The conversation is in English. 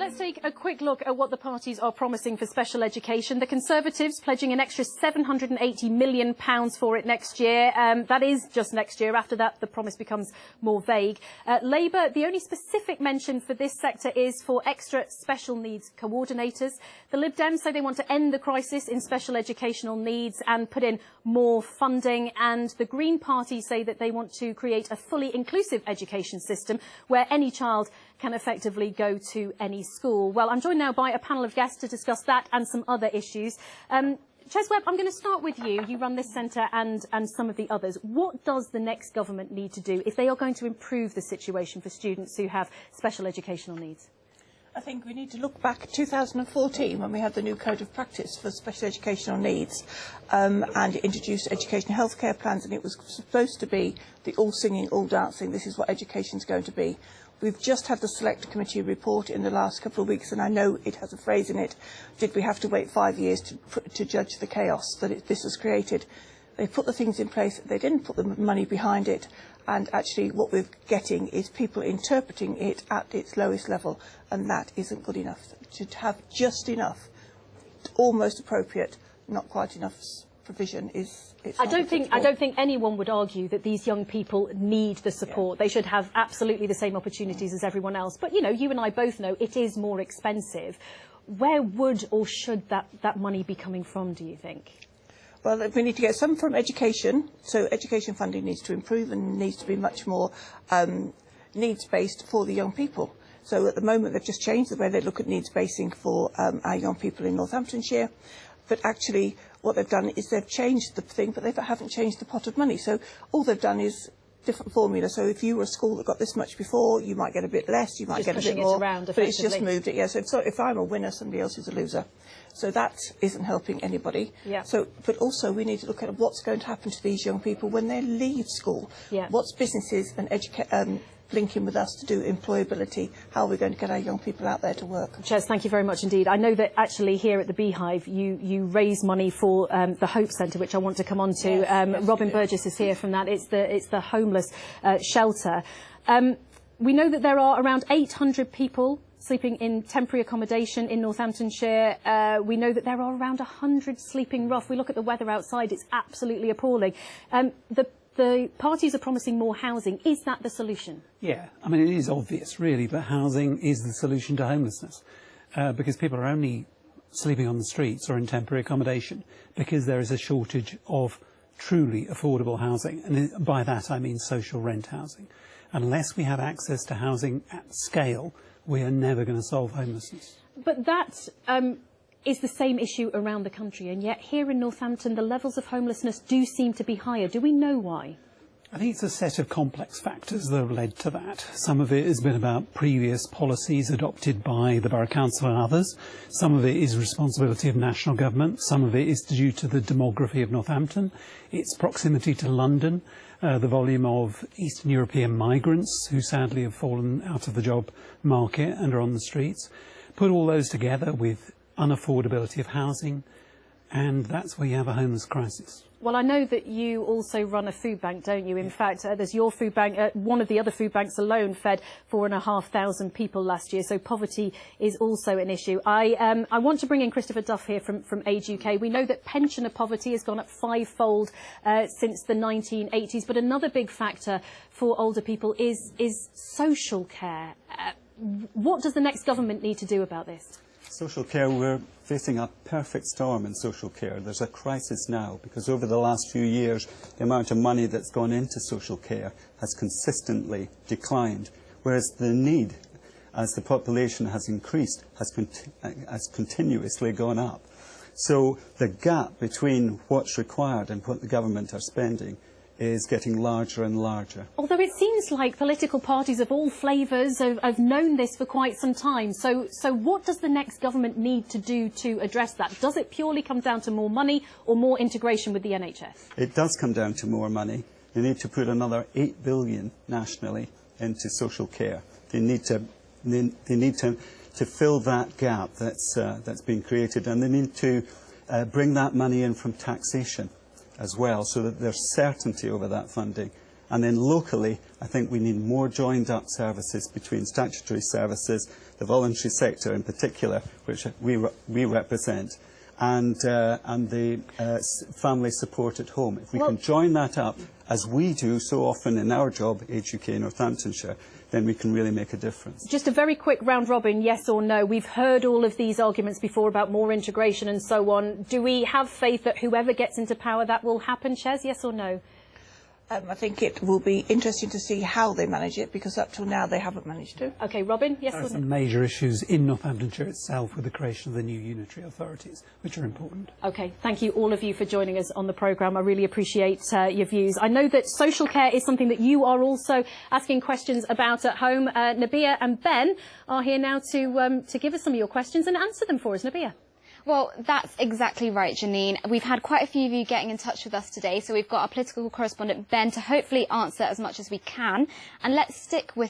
let's take a quick look at what the parties are promising for special education. The Conservatives pledging an extra £780 million for it next year. That is just next year. After that, the promise becomes more vague. Labour, the only specific mention for this sector is for extra special needs coordinators. The Lib Dems say they want to end the crisis in special educational needs and put in more funding. And the Green Party say that they want to create a fully inclusive education system where any child can effectively go to any school. Well, I'm joined now by a panel of guests to discuss that and some other issues. Ches Webb, I'm going to start with you. You run this centre and some of the others. What does the next government need to do if they are going to improve the situation for students who have special educational needs? I think we need to look back at 2014 when we had the new Code of Practice for special educational needs and introduced education and healthcare plans, and it was supposed to be the all singing, all dancing, this is what education is going to be. We've just had the Select Committee report in the last couple of weeks, and I know it has a phrase in it, did we have to wait 5 years to judge the chaos that this has created? They put the things in place, they didn't put the money behind it, and actually what we're getting is people interpreting it at its lowest level, and that isn't good enough. To have just enough, almost appropriate, not quite enough provision is... I don't think anyone would argue that these young people need the support. Yeah. They should have absolutely the same opportunities as everyone else. But, you know, you and I both know it is more expensive. Where would or should that money be coming from, do you think? Well, we need to get some from education. So education funding needs to improve and needs to be much more needs-based for the young people. So at the moment, they've just changed the way they look at needs-basing for our young people in Northamptonshire. But actually, what they've done is they've changed the thing, but they haven't changed the pot of money. So all they've done is different formula. So if you were a school that got this much before, you might get a bit less, you might get a bit more. But it's just moved it, yeah. So if I'm a winner, somebody else is a loser. So that isn't helping anybody. Yeah. So, but also we need to look at what's going to happen to these young people when they leave school. Yeah. What's businesses and linking with us to do employability, how are we going to get our young people out there to work? Ches, thank you very much indeed. I know that actually here at the Beehive you raise money for the Hope Centre, which I want to come on to. Yes, Robin Burgess is here from that. It's the homeless shelter. We know that there are around 800 people sleeping in temporary accommodation in Northamptonshire. We know that there are around 100 sleeping rough. We look at the weather outside, it's absolutely appalling. The parties are promising more housing. Is that the solution? Yeah, I mean, it is obvious, really, that housing is the solution to homelessness because people are only sleeping on the streets or in temporary accommodation because there is a shortage of truly affordable housing. And by that, I mean social rent housing. Unless we have access to housing at scale, we are never going to solve homelessness. But that is the same issue around the country, and yet here in Northampton the levels of homelessness do seem to be higher. Do we know why? I think it's a set of complex factors that have led to that. Some of it has been about previous policies adopted by the Borough Council and others. Some of it is responsibility of national government. Some of it is due to the demography of Northampton, its proximity to London, the volume of Eastern European migrants who sadly have fallen out of the job market and are on the streets. Put all those together with unaffordability of housing, and that's where you have a homeless crisis. Well, I know that you also run a food bank, don't you? In fact, there's your food bank. One of the other food banks alone fed 4,500 people last year, so poverty is also an issue. I want to bring in Christopher Duff here from Age UK. We know that pensioner poverty has gone up fivefold since the 1980s, but another big factor for older people is social care. What does the next government need to do about this? Social care, we're facing a perfect storm in social care. There's a crisis now because over the last few years, the amount of money that's gone into social care has consistently declined, whereas the need, as the population has increased, has continuously gone up. So the gap between what's required and what the government are spending is getting larger and larger. Although it seems like political parties of all flavours have known this for quite some time. So what does the next government need to do to address that? Does it purely come down to more money or more integration with the NHS? It does come down to more money. They need to put another 8 billion nationally into social care. They need to fill that gap that's been created, and they need to bring that money in from taxation as well, so that there's certainty over that funding And then locally, I think we need more joined up services between statutory services, the voluntary sector in particular, which we represent, and the family support at home. If we can join that up, as we do so often in our job, Age UK Northamptonshire, then we can really make a difference. Just a very quick round robin, yes or no. We've heard all of these arguments before about more integration and so on. Do we have faith that whoever gets into power that will happen, Chez, yes or no? I think it will be interesting to see how they manage it, because up till now they haven't managed to. OK, Robin, yes There or are no? some major issues in Northamptonshire itself with the creation of the new unitary authorities, which are important. OK, thank you all of you for joining us on the programme. I really appreciate your views. I know that social care is something that you are also asking questions about at home. Nabia and Ben are here now to give us some of your questions and answer them for us. Nabia. Well, that's exactly right, Janine. We've had quite a few of you getting in touch with us today, so we've got our political correspondent Ben to hopefully answer as much as we can. And let's stick with